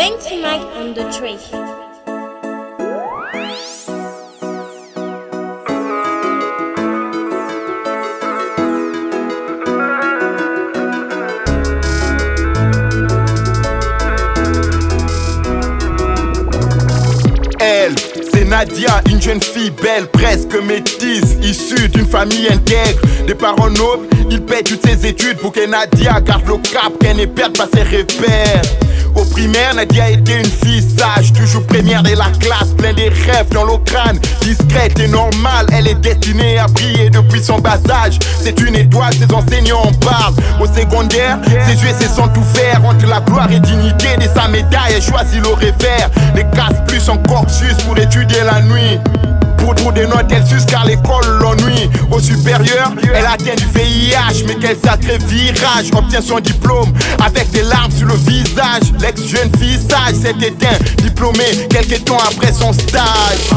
Banksy Mike on the tray. Elle, c'est Nadia, une jeune fille belle, presque métisse, issue d'une famille intègre. Des parents nobles, ils paient toutes ses études pour que Nadia garde le cap, qu'elle ne perde pas ses repères. Au primaire, Nadia était une fille sage, toujours première de la classe, plein de rêves dans le crâne. Discrète et normale, elle est destinée à briller depuis son bas âge. C'est une étoile, ses enseignants en parlent. Au secondaire, ses yeux se sont ouverts entre la gloire et dignité de sa médaille. Elle choisit le revers, ne casse plus son corpus pour étudier la nuit. Pour des notes, elle suce car l'école l'ennuie. Au supérieur, elle atteint du VIH, mais quel sacré virage. Obtient son diplôme avec des larmes sur le visage. L'ex-jeune fille sage s'est éteint, diplômée quelques temps après son stage.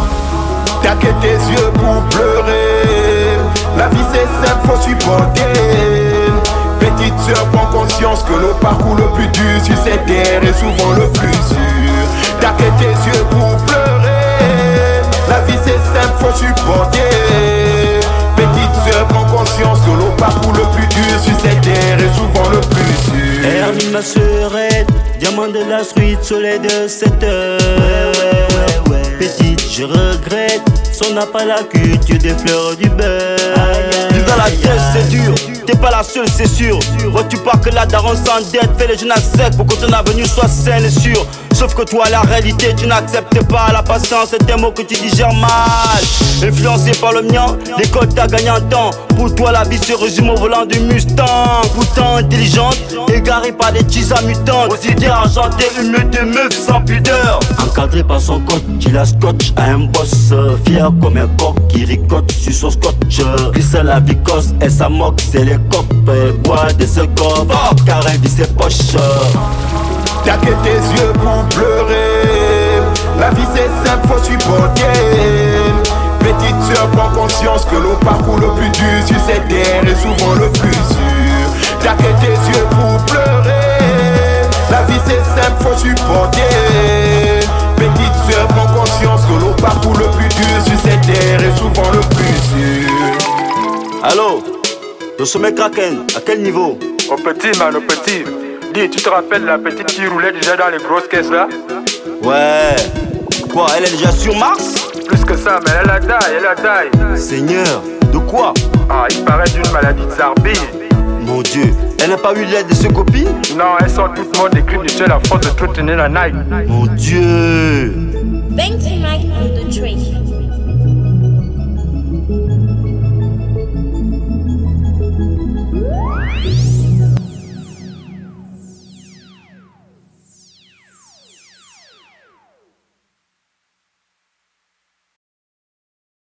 T'as que tes yeux pour pleurer. La vie c'est simple, faut supporter. Petite sœur, prends conscience que le parcours le plus dur sur cette terre est souvent le plus sûr. T'as que tes yeux pour pleurer. La vie c'est simple, faut supporter. Petite sœur, prends conscience que le parcours le plus dur sur cette terre est souvent le plus sûr. Hermine ma sœurette, diamant de la street, soleil de 7 heures. Petite, je regrette, son n'a pas la culture des fleurs du beurre. Vivre dans la tête c'est dur, t'es pas la seule c'est sûr. Vois-tu pas que la daronne s'endette, fait les jeunes à sec pour que ton avenir soit sain et sûr. Sauf que toi la réalité tu n'acceptes pas. La patience c'est un mot que tu digères mal. Influencé par le mien, l'école t'a gagné en temps. Pour toi la vie se résume au volant du Mustang. Pourtant intelligente, égarée par des tisas mutantes. Aussi argentée, une meute de meufs sans pudeur. Encadré par son coach, il a scotch à un boss. Fier comme un coq qui ricote sur son scotch. Glisse à la vicosse, elle sa moque, c'est les copes. Elle boit de ce corps, car elle vit ses poches. T'as que tes yeux pour pleurer. La vie c'est simple, faut supporter. Petite sœur, prends conscience que le parcours le plus dur sur cette terre est souvent le plus sûr. T'as que tes yeux pour pleurer. La vie c'est simple, faut supporter. Petite sœur, prends conscience que le parcours le plus dur sur cette terre est souvent le plus sûr. Allô, le sommet Kraken, à quel niveau? Au petit man, au petit. Dis, tu te rappelles la petite qui roulait déjà dans les grosses caisses là? Ouais. Quoi, elle est déjà sur Mars? Plus que ça, mais elle a taille, elle a taille. Seigneur, de quoi? Ah, il paraît d'une maladie de Zarbi. Mon Dieu, elle n'a pas eu l'aide de ses copines? Non, elles sont toutes mortes des crimes de tuer la force de trop tenir la night. Mon Dieu. Banksy Mike on the tray.